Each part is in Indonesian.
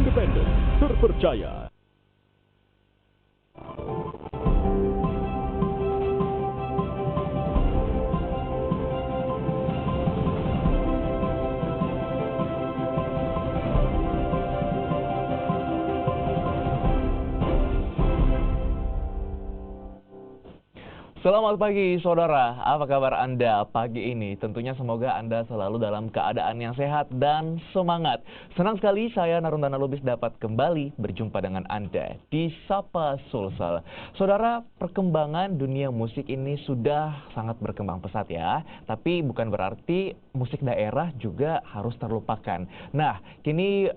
independen, terpercaya. Selamat pagi saudara, apa kabar Anda pagi ini? Tentunya semoga Anda selalu dalam keadaan yang sehat dan semangat. Senang sekali saya Narundana Lubis dapat kembali berjumpa dengan Anda di Sapa Sulsel. Saudara, perkembangan dunia musik ini sudah sangat berkembang pesat ya. Tapi bukan berarti musik daerah juga harus terlupakan. Nah, kini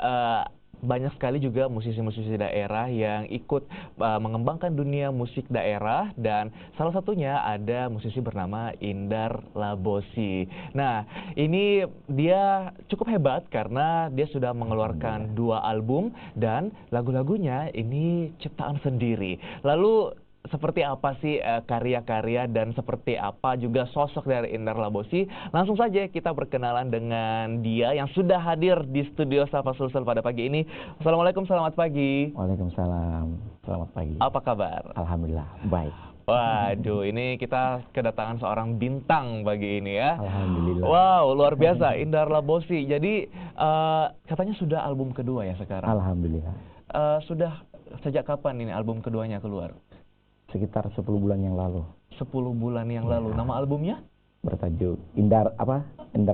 banyak sekali juga musisi-musisi daerah yang ikut mengembangkan dunia musik daerah, dan salah satunya ada musisi bernama Indar Labosi. Nah, ini dia cukup hebat karena dia sudah mengeluarkan 2 album dan lagu-lagunya ini ciptaan sendiri. Lalu seperti apa sih karya-karya dan seperti apa juga sosok dari Indar Labosi? Langsung saja kita berkenalan dengan dia yang sudah hadir di studio Sapa Sulsel pada pagi ini. Assalamualaikum, selamat pagi. Waalaikumsalam, selamat pagi. Apa kabar? Alhamdulillah, baik. Waduh, ini kita kedatangan seorang bintang pagi ini ya. Alhamdulillah. Wow, luar biasa, Indar Labosi. Jadi katanya sudah album kedua ya sekarang? Alhamdulillah. Sudah sejak kapan ini album keduanya keluar? Sekitar 10 bulan yang lalu. 10 bulan yang lalu. Nama albumnya? Bertajuk Indar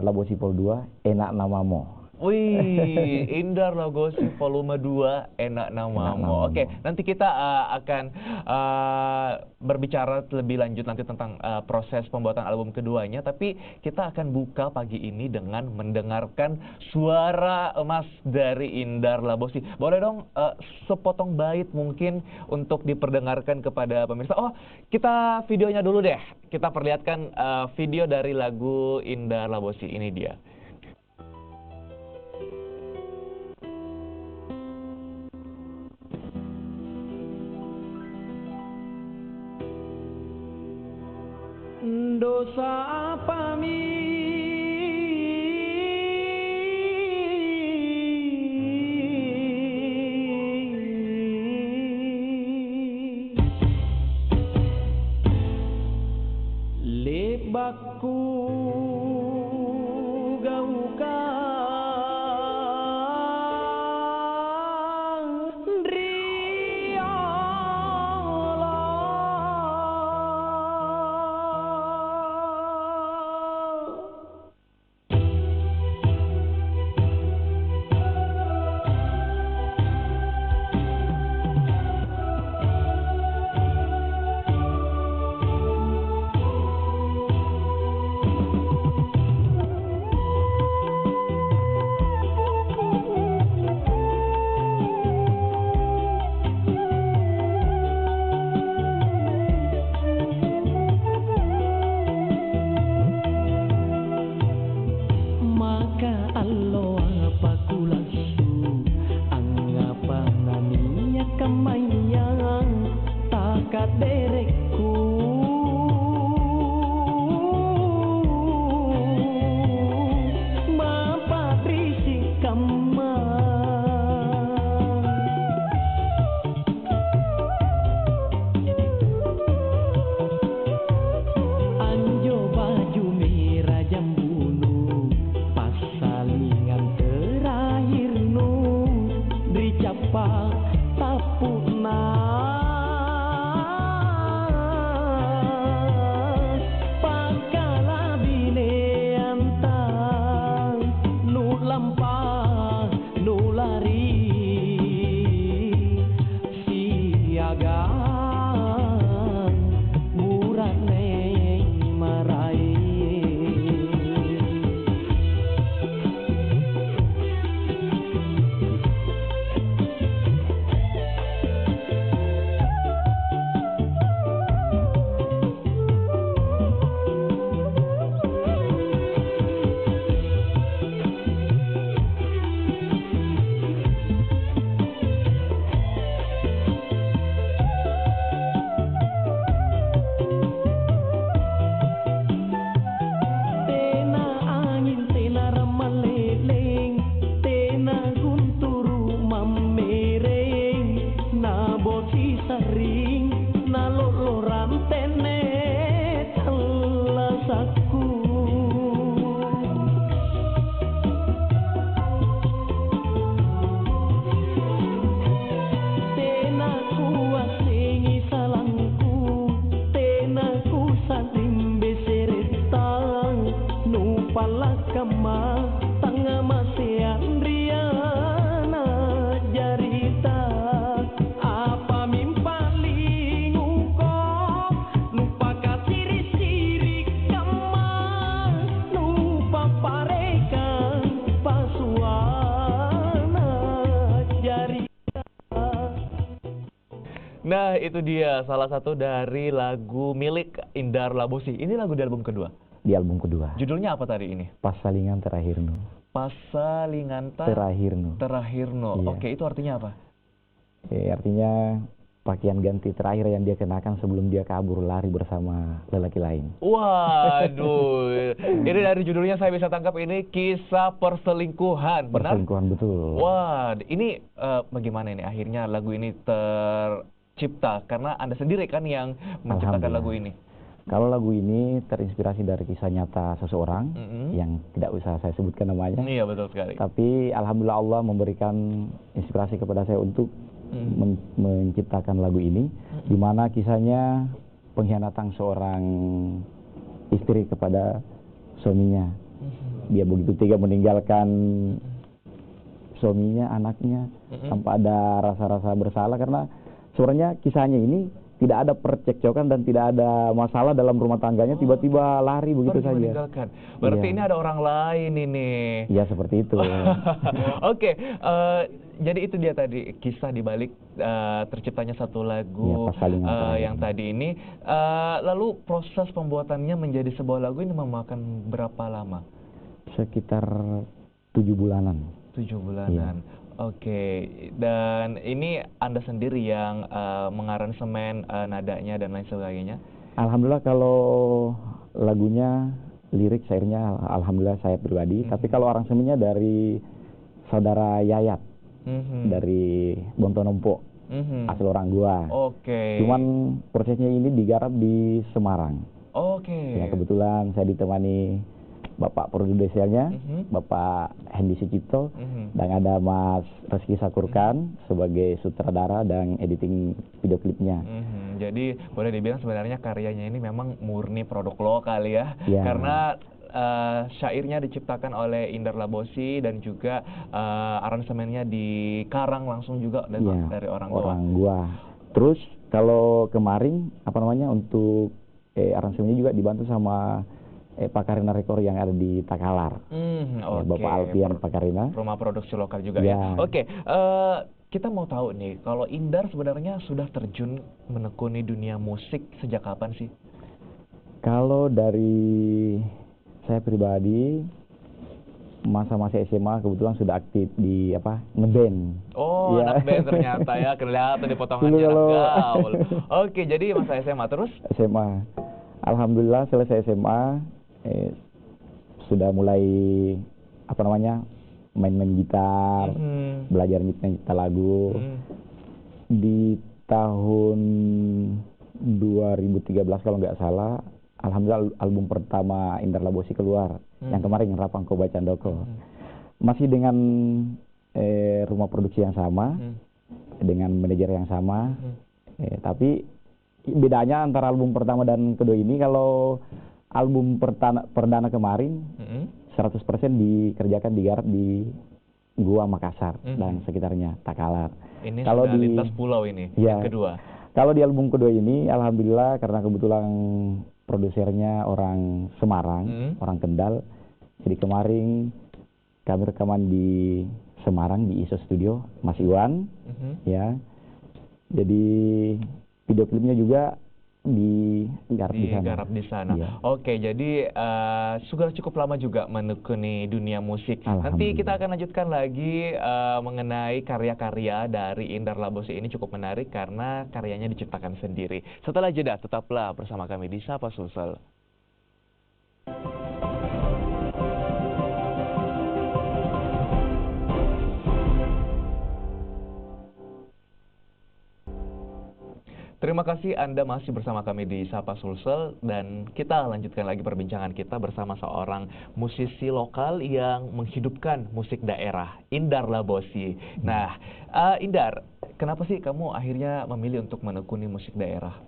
Labosi Vol 2, Enak Namamu. Wih, Indar Labosi volume 2, Enak Namamu. Oke, nanti kita akan berbicara lebih lanjut nanti tentang proses pembuatan album keduanya. Tapi kita akan buka pagi ini dengan mendengarkan suara emas dari Indar Labosi. Boleh dong sepotong bait mungkin untuk diperdengarkan kepada pemirsa. Oh, kita videonya dulu deh. Kita perlihatkan video dari lagu Indar Labosi. Ini dia. Dosa apa mi lebakku gaukan Nah, itu dia salah satu dari lagu milik Indar Labosi. Ini lagu di album kedua. Di album kedua. Judulnya apa tadi ini? Pasalingan Terakhir Nu. Pasalinganta Terakhir Nu. Terakhir No. Iya. Oke, itu artinya apa? Artinya pakaian ganti terakhir yang dia kenakan sebelum dia kabur lari bersama lelaki lain. Waduh, ini dari judulnya saya bisa tangkap ini kisah perselingkuhan, benar? Perselingkuhan, betul. Wah, ini bagaimana ini akhirnya lagu ini tercipta? Karena Anda sendiri kan yang menciptakan lagu ini. Kalau lagu ini terinspirasi dari kisah nyata seseorang yang tidak usah saya sebutkan namanya. Iya, betul sekali. Tapi alhamdulillah Allah memberikan inspirasi kepada saya untuk menciptakan lagu ini, di mana kisahnya pengkhianatan seorang istri kepada suaminya. Dia begitu tega meninggalkan suaminya, anaknya, tanpa ada rasa-rasa bersalah, karena sebenarnya kisahnya ini tidak ada percekcokan dan tidak ada masalah dalam rumah tangganya, tiba-tiba lari begitu saja. Meninggalkan. Berarti ini ada orang lain ini. Iya, seperti itu. Oke, jadi itu dia tadi kisah dibalik terciptanya satu lagu yang tadi ini. Lalu proses pembuatannya menjadi sebuah lagu ini memakan berapa lama? Sekitar 7 bulanan. 7 bulanan. Iya. Oke, dan ini Anda sendiri yang mengaransemen nadanya dan lain sebagainya? Alhamdulillah kalau lagunya, lirik, syairnya alhamdulillah saya pribadi. Tapi kalau aransemennya dari saudara Yayat, dari Bontonompo, asal orang gua. Oke. Cuman prosesnya ini digarap di Semarang. Oke. Ya, kebetulan saya ditemani Bapak produsernya, Bapak Hendy Sucipto, dan ada Mas Reski Sakurkan sebagai sutradara dan editing video klipnya. Jadi boleh dibilang sebenarnya karyanya ini memang murni produk lokal ya, karena syairnya diciptakan oleh Indar Labosi dan juga aransemennya dikarang langsung juga dari orang tua. Gua. Terus kalau kemarin untuk aransemennya juga dibantu sama Pakarina Record yang ada di Takalar. Bapak Alfian Pakarina. Rumah produksi lokal juga ya. Oke, kita mau tahu nih, kalau Indar sebenarnya sudah terjun menekuni dunia musik sejak kapan sih? Kalau dari saya pribadi, masa-masa SMA kebetulan sudah aktif di ngeband. Oh, anak band ternyata ya, kelihatan di potongannya anak gaul. Oke, jadi masa SMA terus? SMA. Alhamdulillah selesai SMA, sudah mulai main-main gitar, belajar nyipta lagu. Di tahun 2013 kalau nggak salah, alhamdulillah album pertama Indar Labosi keluar, yang kemarin Rapang Koba Candoko. Masih dengan rumah produksi yang sama, dengan manajer yang sama, tapi bedanya antara album pertama dan kedua ini, kalau album perdana kemarin 100% dikerjakan digarap di Gua Makassar dan sekitarnya, Takalar. Ini kalau di lintas pulau ini yang kedua. Kalau di album kedua ini alhamdulillah karena kebetulan produsernya orang Semarang, orang Kendal. Jadi kemarin kami rekaman di Semarang di ISO Studio Mas Iwan, ya. Jadi video klipnya juga digarap di sana. Iya. Oke, jadi sudah cukup lama juga menekuni dunia musik. Nanti kita akan lanjutkan lagi mengenai karya-karya dari Indar Labosi ini, cukup menarik karena karyanya diciptakan sendiri. Setelah jeda, tetaplah bersama kami di Sapa Sulsel. Terima kasih Anda masih bersama kami di Sapa Sulsel, dan kita lanjutkan lagi perbincangan kita bersama seorang musisi lokal yang menghidupkan musik daerah, Indar Labosi. Nah, Indar, kenapa sih kamu akhirnya memilih untuk menekuni musik daerah?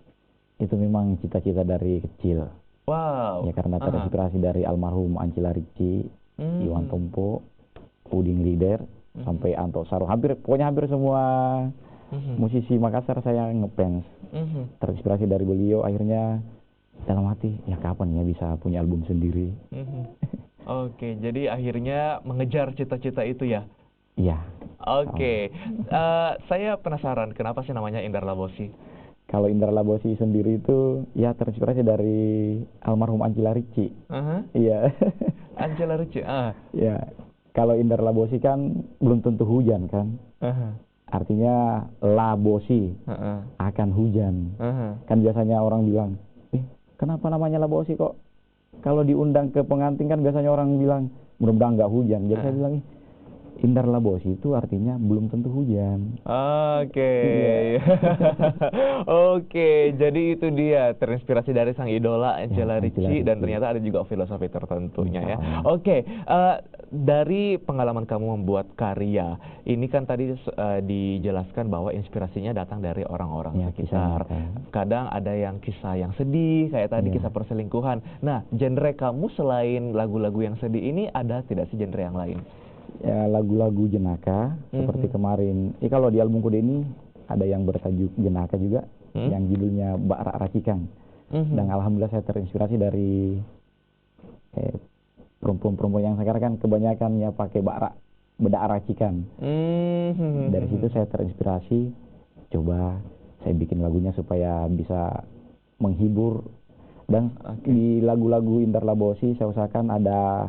Itu memang cita-cita dari kecil. Wow. Ya karena terinspirasi dari almarhum Ancila Ricci, Iwan Tompo, Udin Lider, sampai Anto Saro. Pokoknya hampir semua musisi Makassar saya ngefans. Terinspirasi dari beliau, akhirnya dalam hati, ya kapan ya bisa punya album sendiri. Oke, jadi akhirnya mengejar cita-cita itu ya? Iya. Oke, saya penasaran kenapa sih namanya Indar Labosi? Kalau Indra Labosi sendiri itu ya terinspirasi dari almarhum Ancila Ricci. Iya. Ancila Ricci. Ya. Kalau Indra Labosi kan belum tentu hujan kan. Artinya Labosi akan hujan. Kan biasanya orang bilang, kenapa namanya Labosi kok? Kalau diundang ke pengantin kan biasanya orang bilang mudah-mudahan nggak hujan. Jadi saya bilang Indra Labosi itu artinya belum tentu hujan. Oke. Oke, jadi itu dia terinspirasi dari sang idola Ancila Ricci dan ternyata ada juga filosofi tertentunya ya. Oke, dari pengalaman kamu membuat karya, ini kan tadi dijelaskan bahwa inspirasinya datang dari orang-orang sekitar. Kadang ada yang kisah yang sedih, kayak tadi kisah perselingkuhan. Nah, genre kamu selain lagu-lagu yang sedih ini ada tidak sih genre yang lain? Ya, lagu-lagu jenaka seperti kemarin. Kalau di album Kode ini ada yang bertajuk Jenaka juga, yang judulnya Bak Racikan. Dan alhamdulillah saya terinspirasi dari perempuan-perempuan yang sekarang kan kebanyakan ya pakai bedak racikan. Dari situ saya terinspirasi, coba saya bikin lagunya supaya bisa menghibur. Dan di lagu-lagu Indra Labosi saya usahakan ada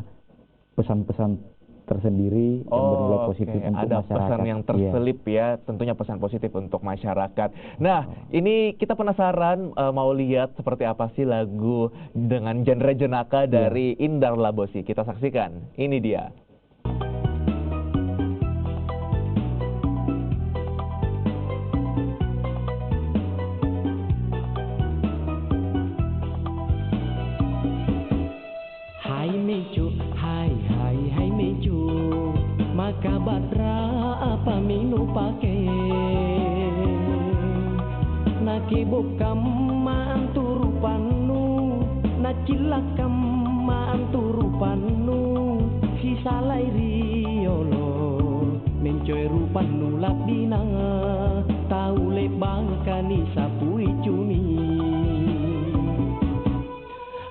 pesan-pesan tersendiri yang bernilai positif untuk ada masyarakat. Pesan yang terselip ya, tentunya pesan positif untuk masyarakat. Nah, ini kita penasaran mau lihat seperti apa sih lagu dengan genre jenaka dari Indra Labosi. Kita saksikan, ini dia. Hai Mecu, hai Mecu, maka batra apa minu pake nakibuk kamma anturupanu nakilakam ma anturupanu sisalai riolo mencoy rupanu labdina taule bangkani sapui cumi.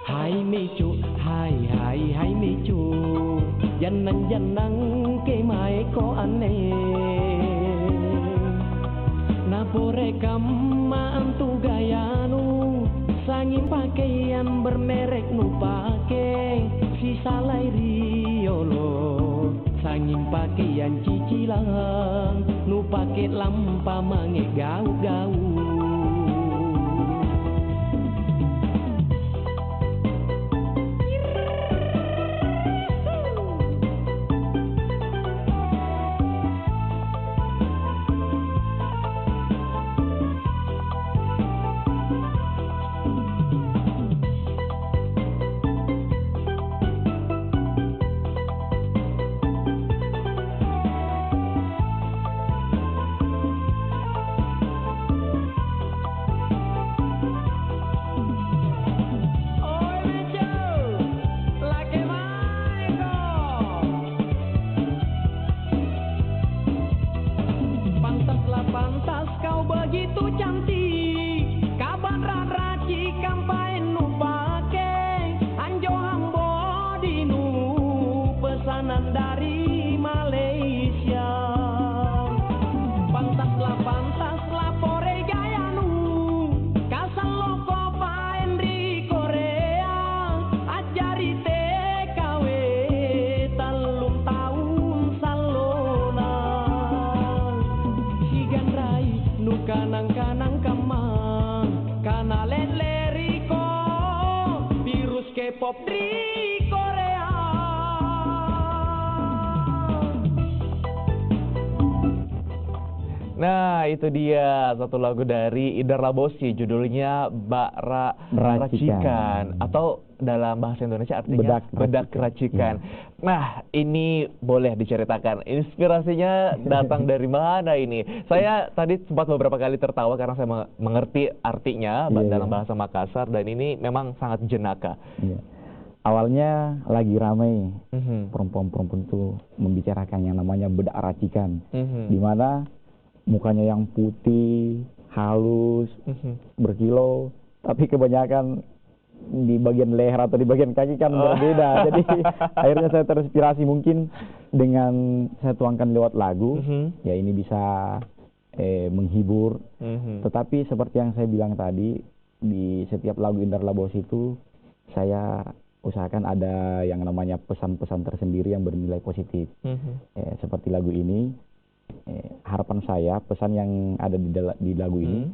Hai Mecu, hai Mecu, janang ke mai ko ane napore kamma antu gayanu sangin pakaian bermerek nu pake si salai riolo sangin pakaian cicilan nu pake lampa mange gau-gau. Pantas kau begitu cantik, kaban racikan paen nu pake, anjo hambo dinu pesanan dari Malaysia. Pantas pore gayanu, kasal loko paen di Korea, ajari TKW talung tahun salona. Kanang kamang kana leriko virus K-pop di Korea. Nah, itu dia satu lagu dari Indra Labosi, judulnya Bak Racikan atau dalam bahasa Indonesia artinya bedak racikan. Nah, ini boleh diceritakan inspirasinya datang dari mana ini? Saya tadi sempat beberapa kali tertawa karena saya mengerti artinya dalam bahasa Makassar dan ini memang sangat jenaka. Awalnya lagi ramai perempuan-perempuan itu membicarakan yang namanya bedak racikan, di mana mukanya yang putih, halus, berkilau, tapi kebanyakan di bagian leher atau di bagian kaki kan berbeda. Jadi akhirnya saya terinspirasi mungkin dengan saya tuangkan lewat lagu, ya ini bisa menghibur. Tetapi seperti yang saya bilang tadi, di setiap lagu Indar Labosi itu saya usahakan ada yang namanya pesan-pesan tersendiri yang bernilai positif. Seperti lagu ini, harapan saya pesan yang ada di lagu ini,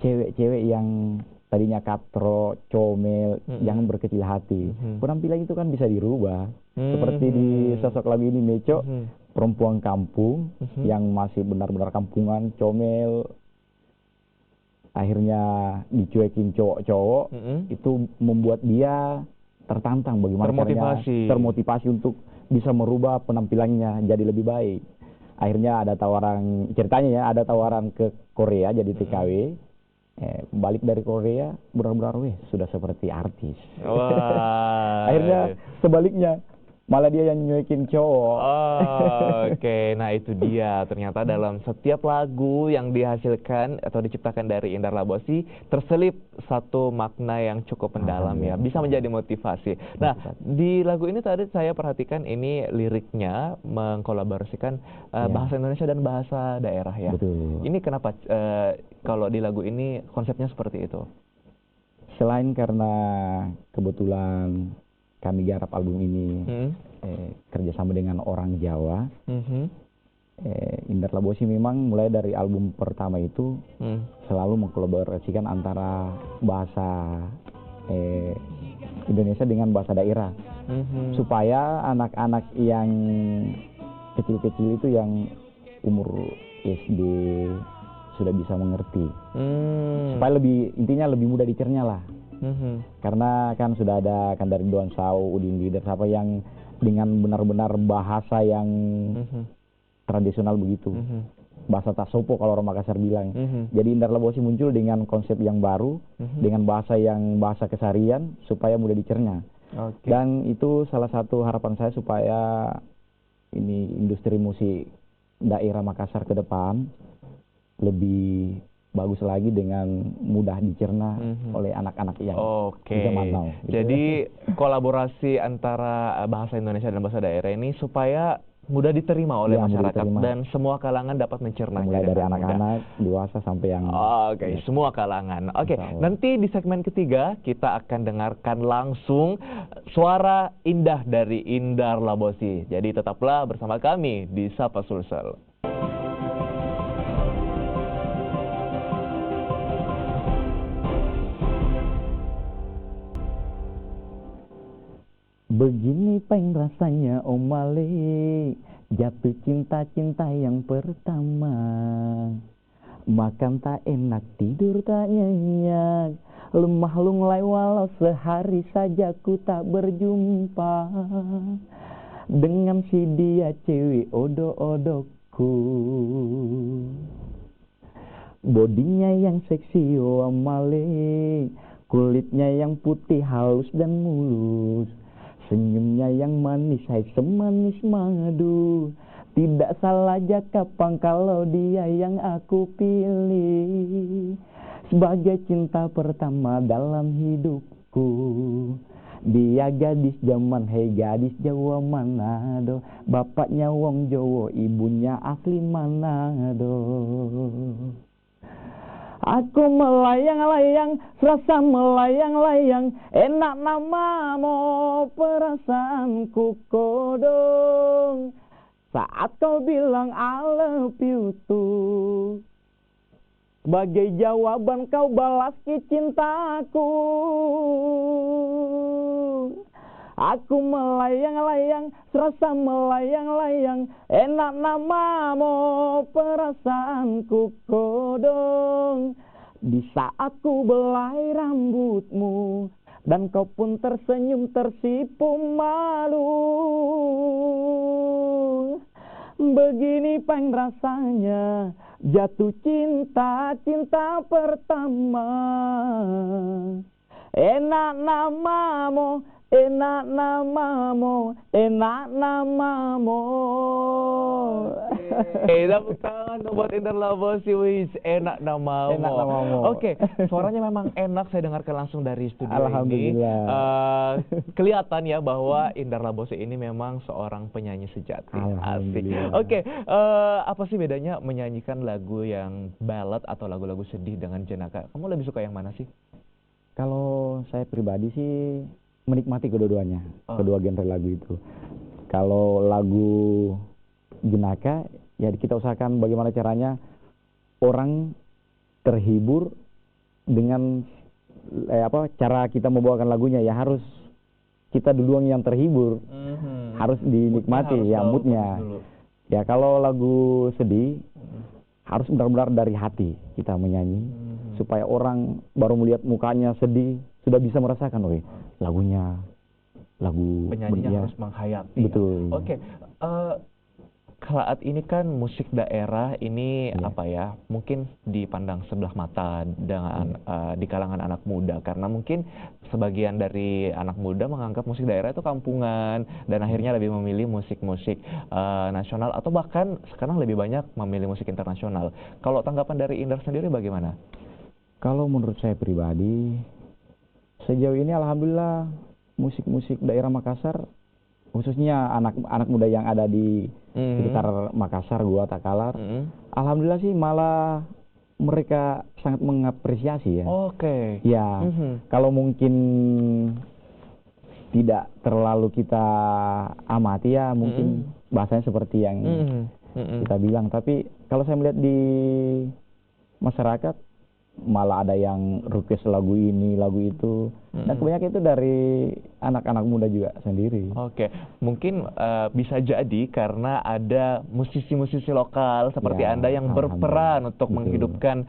cewek-cewek yang tadinya katro, comel, jangan berkecil hati. Penampilan itu kan bisa dirubah. Seperti di sosok lagu ini, Meco, perempuan kampung yang masih benar-benar kampungan, comel, akhirnya dicuekin cowok-cowok, itu membuat dia tertantang bagaimana caranya, termotivasi untuk bisa merubah penampilannya jadi lebih baik. Akhirnya ada tawaran, ceritanya ya, ada tawaran ke Korea jadi TKW. Balik dari Korea, benar-benar sudah seperti artis. Wah. Akhirnya sebaliknya, malah dia yang nyuekin cowok. Oke, nah itu dia. Ternyata dalam setiap lagu yang dihasilkan atau diciptakan dari Indar Labosi terselip satu makna yang cukup mendalam ya, bisa menjadi motivasi. Nah, di lagu ini tadi saya perhatikan ini liriknya mengkolaborasikan bahasa Indonesia dan bahasa daerah ya. Betul. Ini kenapa kalau di lagu ini konsepnya seperti itu? Selain karena kebetulan kami garap album ini kerjasama dengan orang Jawa. Indar Labosi memang mulai dari album pertama itu selalu mengkolaborasikan antara bahasa Indonesia dengan bahasa daerah, supaya anak-anak yang kecil-kecil itu yang umur SD sudah bisa mengerti, supaya intinya lebih mudah dicerna lah. Karena kan sudah ada kan dari Doan Sau, Udin Leader, apa yang dengan benar-benar bahasa yang tradisional begitu, bahasa Tasopo kalau orang Makassar bilang. Jadi Indar Labosi muncul dengan konsep yang baru, dengan bahasa yang bahasa keseharian supaya mudah dicerna. Dan itu salah satu harapan saya supaya ini industri musik daerah Makassar ke depan lebih bagus lagi dengan mudah dicerna oleh anak-anak yang zaman now. Gitu. Jadi kolaborasi antara bahasa Indonesia dan bahasa daerah ini supaya mudah diterima oleh masyarakat dan semua kalangan dapat mencernanya. Mulai dari anak-anak, dewasa sampai yang semua kalangan. Nanti di segmen ketiga kita akan dengarkan langsung suara indah dari Indar Labosi. Jadi tetaplah bersama kami di Sapa Sulsel. Begini peng rasanya Male, jatuh cinta-cinta yang pertama. Makan tak enak, tidur tak nyenyak, lemah lunglai walau sehari saja ku tak berjumpa dengan si dia cewek odok-odokku. Bodinya yang seksi Male, kulitnya yang putih halus dan mulus, senyumnya yang manis, hai semanis madu. Tidak salah Jakapang kalau dia yang aku pilih sebagai cinta pertama dalam hidupku. Dia gadis zaman, hei gadis Jawa Manado, bapaknya wong Jawa, ibunya asli Manado. Aku melayang-layang, serasa melayang-layang, enak namamu perasaanku kodong. Saat kau bilang I love you too, sebagai jawaban kau balas cintaku. Aku melayang-layang, serasa melayang-layang, enak namamu perasaanku kodong. Di saat ku belai rambutmu dan kau pun tersenyum tersipu malu. Begini peng rasanya jatuh cinta, cinta pertama. Enak namamu, enak namamu, enak namamu. Tepuk tangan dong buat Indar Labosi, wis enak namamu. Enak namamu. Oke, suaranya memang enak, saya dengarkan langsung dari studio ini. Alhamdulillah. Kelihatan ya bahwa Indar Labosi ini memang seorang penyanyi sejati. Asik. Alhamdulillah. Oke, apa sih bedanya menyanyikan lagu yang ballad atau lagu-lagu sedih dengan jenaka? Kamu lebih suka yang mana sih? Kalau saya pribadi sih menikmati kedua-duanya, Oh. kedua genre lagu itu. Kalau lagu jenaka, ya kita usahakan bagaimana caranya orang terhibur dengan cara kita membawakan lagunya, ya harus kita duluan yang terhibur, harus dinikmati ya moodnya. Ya kalau lagu sedih harus benar-benar dari hati kita menyanyi, supaya orang baru melihat mukanya sedih sudah bisa merasakan, weh lagunya, lagu Penyanyinya harus menghayati. Betul. Ya. Oke, saat ini kan musik daerah ini apa ya, mungkin dipandang sebelah mata dengan di kalangan anak muda, karena mungkin sebagian dari anak muda menganggap musik daerah itu kampungan dan akhirnya lebih memilih musik-musik nasional atau bahkan sekarang lebih banyak memilih musik internasional. Kalau tanggapan dari Indar sendiri bagaimana? Kalau menurut saya pribadi, sejauh ini alhamdulillah musik-musik daerah Makassar, khususnya anak-anak muda yang ada di sekitar Makassar, Gua, Takalar, alhamdulillah sih malah mereka sangat mengapresiasi ya. Oke. Ya, kalau mungkin tidak terlalu kita amati ya, mungkin bahasanya seperti yang kita bilang. Tapi kalau saya melihat di masyarakat, malah ada yang request lagu ini, lagu itu, dan kebanyakan itu dari anak-anak muda juga sendiri. Oke, mungkin bisa jadi karena ada musisi-musisi lokal seperti Ya, Anda yang berperan untuk Betul. menghidupkan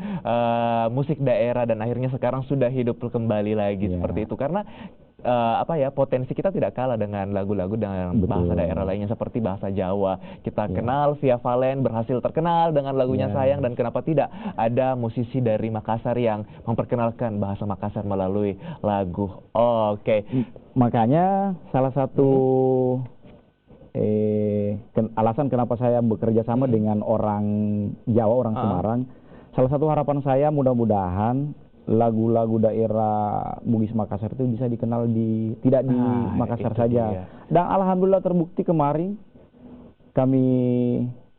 musik daerah dan akhirnya sekarang sudah hidup kembali lagi Ya. seperti itu. Karena potensi kita tidak kalah dengan lagu-lagu dengan Betul. bahasa daerah lainnya seperti bahasa Jawa. Kita kenal Via Valen berhasil terkenal dengan lagunya Sayang, dan kenapa tidak ada musisi dari Makassar yang memperkenalkan bahasa Makassar melalui lagu. Oke. Makanya salah satu alasan kenapa saya bekerja sama dengan orang Jawa, orang Semarang, salah satu harapan saya mudah-mudahan lagu-lagu daerah Bugis Makassar itu bisa dikenal tidak di Makassar itu saja. dia. Dan alhamdulillah terbukti kemarin kami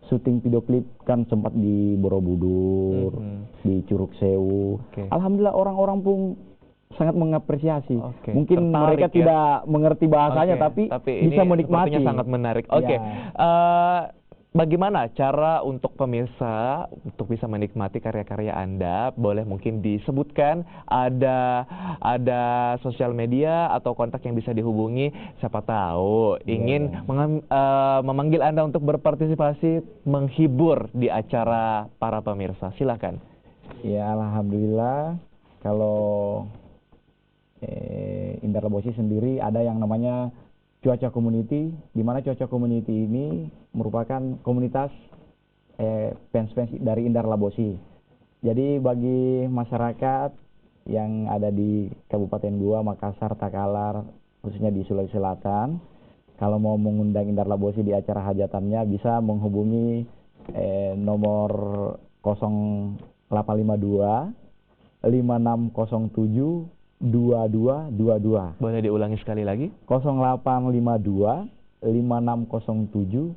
syuting video klip kan sempat di Borobudur, di Curug Sewu. Oke. Alhamdulillah orang-orang pun sangat mengapresiasi. Oke, Mungkin tertarik mereka ya. tidak mengerti bahasanya, Oke, tapi ini bisa menikmati. sepertinya sangat menarik. Oke, Ya. bagaimana cara untuk pemirsa untuk bisa menikmati karya-karya Anda? Boleh mungkin disebutkan ada sosial media atau kontak yang bisa dihubungi. Siapa tahu ingin memanggil Anda untuk berpartisipasi menghibur di acara para pemirsa. Silakan. Ya alhamdulillah, kalau Indar Labosi sendiri ada yang namanya Cuaca Community, di mana Cuaca Community ini merupakan komunitas fans-fans dari Indar Labosi. Jadi bagi masyarakat yang ada di Kabupaten Goa, Makassar, Takalar, khususnya di Sulawesi Selatan, kalau mau mengundang Indar Labosi di acara hajatannya bisa menghubungi nomor 0852 5607 2222. Boleh diulangi sekali lagi? 0852 5607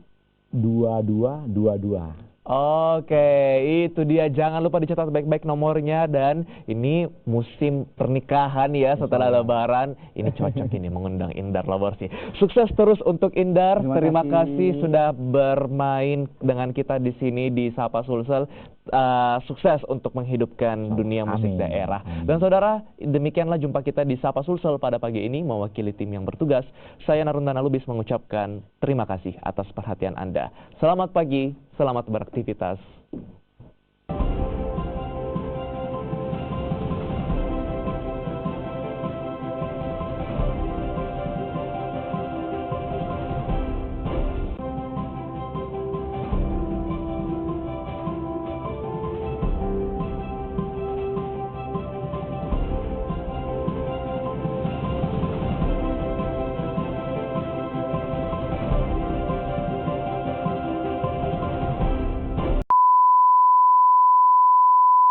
2222. Oke, itu dia. Jangan lupa dicatat baik-baik nomornya, dan ini musim pernikahan ya setelah Lebaran. Ini cocok ini mengundang Indar Labosi. Sukses terus untuk Indar. Terima kasih sudah bermain dengan kita di sini di Sapa Sulsel. Sukses untuk menghidupkan dunia musik daerah. Dan saudara, demikianlah jumpa kita di Sapa Sulsel pada pagi ini. Mewakili tim yang bertugas, saya Narundana Lubis mengucapkan terima kasih atas perhatian Anda. Selamat pagi, selamat beraktivitas.